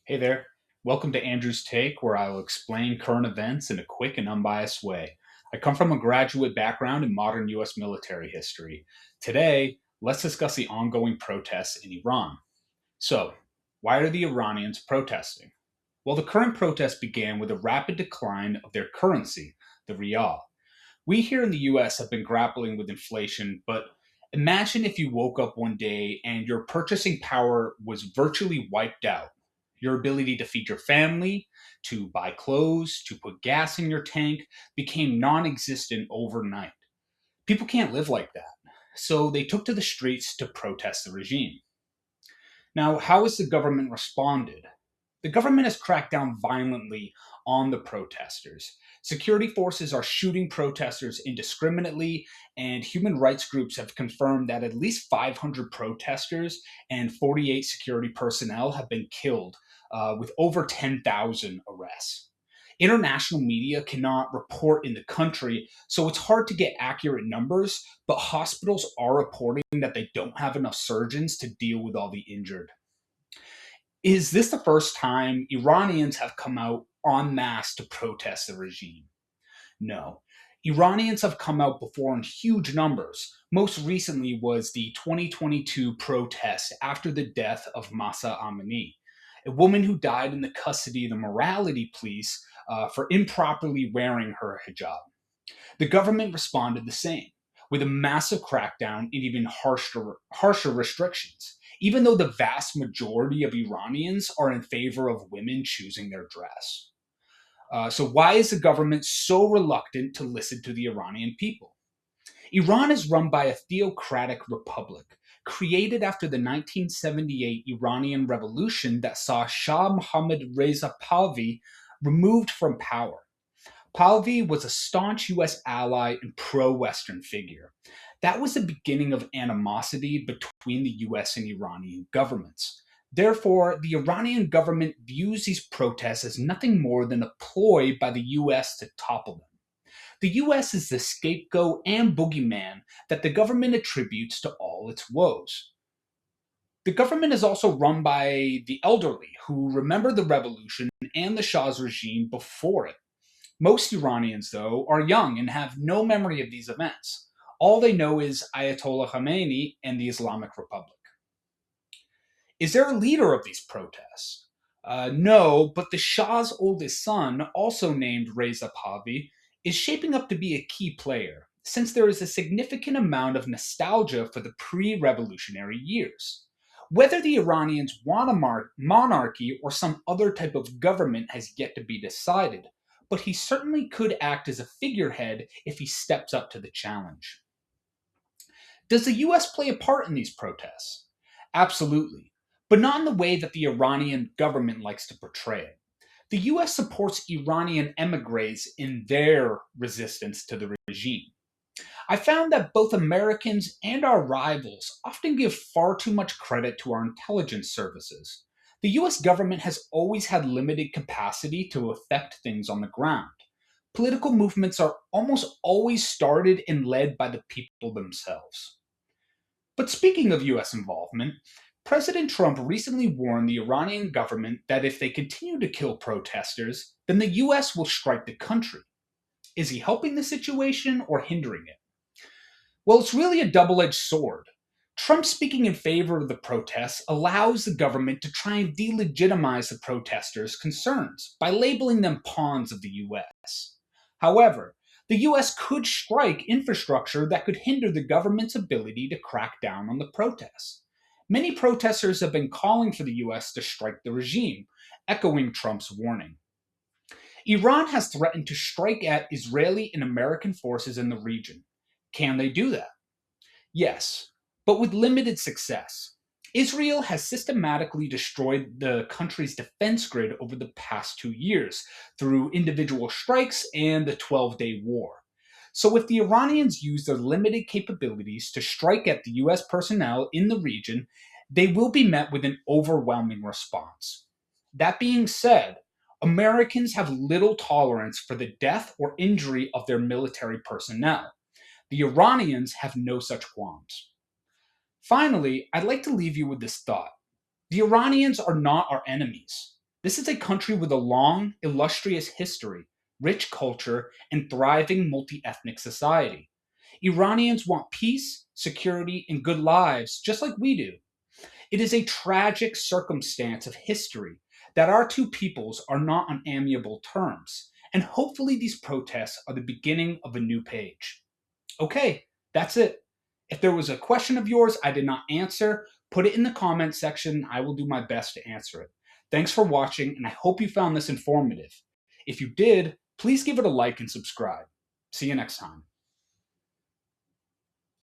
Hey there. Welcome to Andrew's Take, where I will explain current events in a quick and unbiased way. I come from a graduate background in modern US military history. Today, let's discuss the ongoing protests in Iran. So, why are the Iranians protesting? Well, the current protest began with a rapid decline of their currency, the rial. We here in the US have been grappling with inflation, but imagine if you woke up one day and your purchasing power was virtually wiped out. Your ability to feed your family, to buy clothes, to put gas in your tank became non existent overnight. People can't live like that. So they took to the streets to protest the regime. Now, how has the government responded? The government has cracked down violently on the protesters. Security forces are shooting protesters indiscriminately, and human rights groups have confirmed that at least 500 protesters and 48 security personnel have been killed, with over 10,000 arrests. International media cannot report in the country, so it's hard to get accurate numbers, but hospitals are reporting that they don't have enough surgeons to deal with all the injured. Is this the first time Iranians have come out en masse to protest the regime? No. Iranians have come out before in huge numbers. Most recently was the 2022 protest after the death of Masa Amini, a woman who died in the custody of the morality police for improperly wearing her hijab. The government responded the same, with a massive crackdown and even harsher restrictions, even though the vast majority of Iranians are in favor of women choosing their dress. So, why is the government so reluctant to listen to the Iranian people? Iran is run by a theocratic republic created after the 1978 Iranian Revolution that saw Shah Mohammad Reza Pahlavi removed from power. Pahlavi was a staunch US ally and pro Western figure. That was the beginning of animosity between the US and Iranian governments. Therefore, the Iranian government views these protests as nothing more than a ploy by the US to topple them. The US is the scapegoat and boogeyman that the government attributes to all its woes. The government is also run by the elderly who remember the revolution and the Shah's regime before it. Most Iranians, though, are young and have no memory of these events. All they know is Ayatollah Khamenei and the Islamic Republic. Is there a leader of these protests? No, but the Shah's oldest son, also named Reza Pahlavi, is shaping up to be a key player, since there is a significant amount of nostalgia for the pre revolutionary years. Whether the Iranians want a monarchy or some other type of government has yet to be decided, but he certainly could act as a figurehead if he steps up to the challenge. Does the US play a part in these protests? Absolutely, but not in the way that the Iranian government likes to portray it. The US supports Iranian emigres in their resistance to the regime. I found that both Americans and our rivals often give far too much credit to our intelligence services. The US government has always had limited capacity to affect things on the ground. Political movements are almost always started and led by the people themselves. But speaking of US involvement, President Trump recently warned the Iranian government that if they continue to kill protesters, then the US will strike the country. Is he helping the situation or hindering it? Well, it's really a double edged sword. Trump speaking in favor of the protests allows the government to try and delegitimize the protesters' concerns by labeling them pawns of the US. However, the US could strike infrastructure that could hinder the government's ability to crack down on the protests. Many protesters have been calling for the US to strike the regime, echoing Trump's warning. Iran has threatened to strike at Israeli and American forces in the region. Can they do that? Yes, but with limited success. Israel has systematically destroyed the country's defense grid over the past 2 years through individual strikes and the 12-day war. So, if the Iranians use their limited capabilities to strike at the US personnel in the region, they will be met with an overwhelming response. That being said, Americans have little tolerance for the death or injury of their military personnel. The Iranians have no such qualms. Finally, I'd like to leave you with this thought. The Iranians are not our enemies. This is a country with a long, illustrious history, rich culture, and thriving multi ethnic society. Iranians want peace, security, and good lives just like we do. It is a tragic circumstance of history that our two peoples are not on amiable terms, and hopefully these protests are the beginning of a new page. Okay, that's it. If there was a question of yours I did not answer, put it in the comment section. I will do my best to answer it. Thanks for watching, and I hope you found this informative. If you did, please give it a like and subscribe. See you next time.